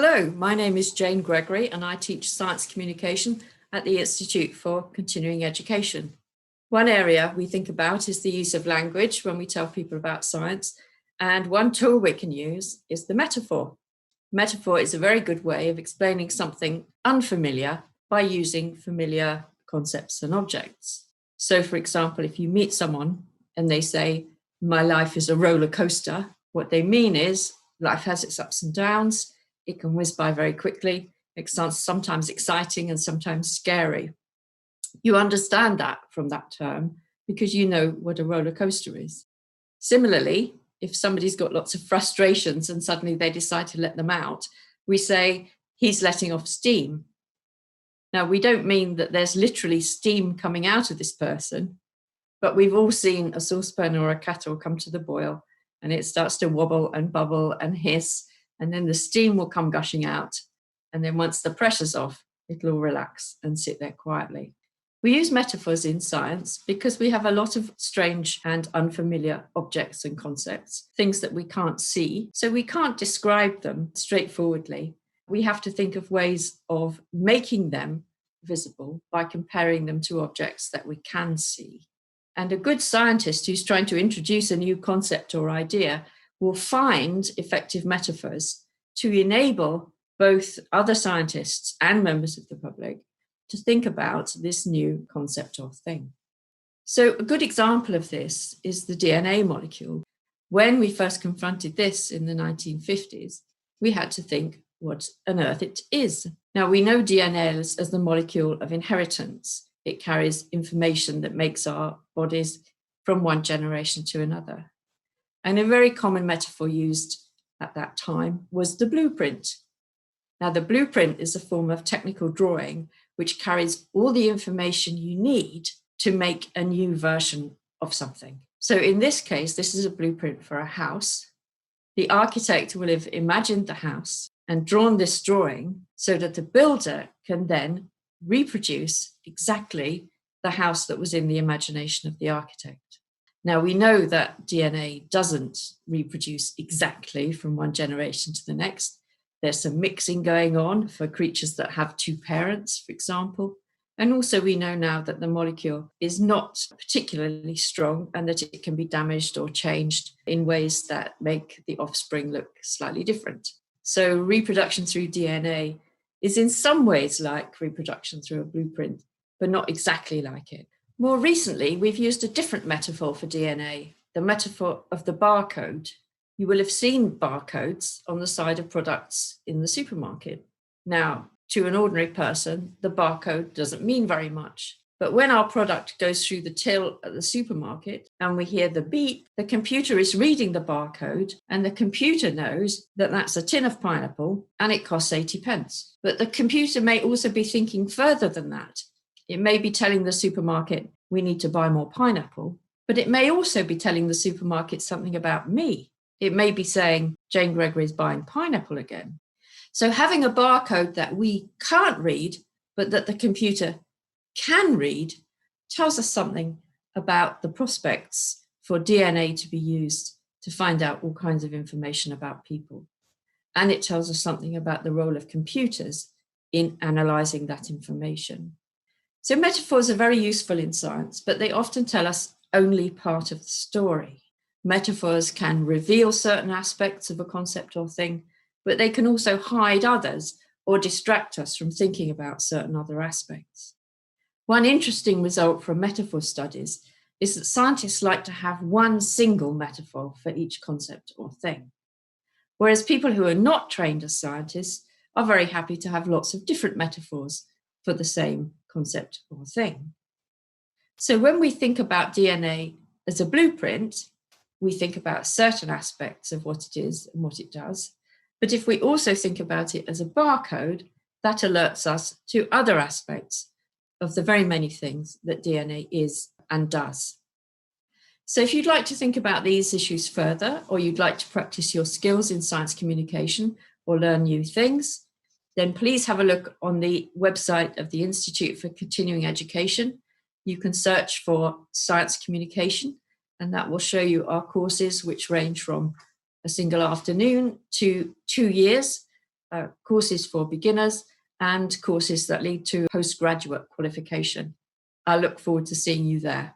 Hello, my name is Jane Gregory and I teach science communication at the Institute for Continuing Education. One area we think about is the use of language when we tell people about science, and one tool we can use is the metaphor. Metaphor is a very good way of explaining something unfamiliar by using familiar concepts and objects. So, for example, if you meet someone and they say, "My life is a roller coaster," what they mean is life has its ups and downs. It can whiz by very quickly. It's sometimes exciting and sometimes scary. You understand that from that term because you know what a roller coaster is. Similarly, if somebody's got lots of frustrations and suddenly they decide to let them out, we say, "He's letting off steam." Now, we don't mean that there's literally steam coming out of this person, but we've all seen a saucepan or a kettle come to the boil and it starts to wobble and bubble and hiss, and then the steam will come gushing out. And then once the pressure's off, it'll all relax and sit there quietly. We use metaphors in science because we have a lot of strange and unfamiliar objects and concepts, things that we can't see, so we can't describe them straightforwardly. We have to think of ways of making them visible by comparing them to objects that we can see. And a good scientist who's trying to introduce a new concept or idea will find effective metaphors to enable both other scientists and members of the public to think about this new concept or thing. So a good example of this is the DNA molecule. When we first confronted this in the 1950s, we had to think what on earth it is. Now, we know DNA as the molecule of inheritance. It carries information that makes our bodies from one generation to another. And a very common metaphor used at that time was the blueprint. Now, the blueprint is a form of technical drawing which carries all the information you need to make a new version of something. So in this case, this is a blueprint for a house. The architect will have imagined the house and drawn this drawing so that the builder can then reproduce exactly the house that was in the imagination of the architect. Now, we know that DNA doesn't reproduce exactly from one generation to the next. There's some mixing going on for creatures that have two parents, for example. And also we know now that the molecule is not particularly strong and that it can be damaged or changed in ways that make the offspring look slightly different. So reproduction through DNA is in some ways like reproduction through a blueprint, but not exactly like it. More recently, we've used a different metaphor for DNA, the metaphor of the barcode. You will have seen barcodes on the side of products in the supermarket. Now, to an ordinary person, the barcode doesn't mean very much. But when our product goes through the till at the supermarket and we hear the beep, the computer is reading the barcode and the computer knows that that's a tin of pineapple and it costs 80 pence. But the computer may also be thinking further than that. It may be telling the supermarket, we need to buy more pineapple, but it may also be telling the supermarket something about me. It may be saying, Jane Gregory is buying pineapple again. So having a barcode that we can't read, but that the computer can read, tells us something about the prospects for DNA to be used to find out all kinds of information about people. And it tells us something about the role of computers in analyzing that information. So metaphors are very useful in science, but they often tell us only part of the story. Metaphors can reveal certain aspects of a concept or thing, but they can also hide others or distract us from thinking about certain other aspects. One interesting result from metaphor studies is that scientists like to have one single metaphor for each concept or thing, whereas people who are not trained as scientists are very happy to have lots of different metaphors for the same concept or thing. So when we think about DNA as a blueprint, we think about certain aspects of what it is and what it does. But if we also think about it as a barcode, that alerts us to other aspects of the very many things that DNA is and does. So if you'd like to think about these issues further, or you'd like to practice your skills in science communication or learn new things, then please have a look on the website of the Institute for Continuing Education. You can search for science communication, and that will show you our courses, which range from a single afternoon to 2 years. courses for beginners, and courses that lead to postgraduate qualification. I look forward to seeing you there.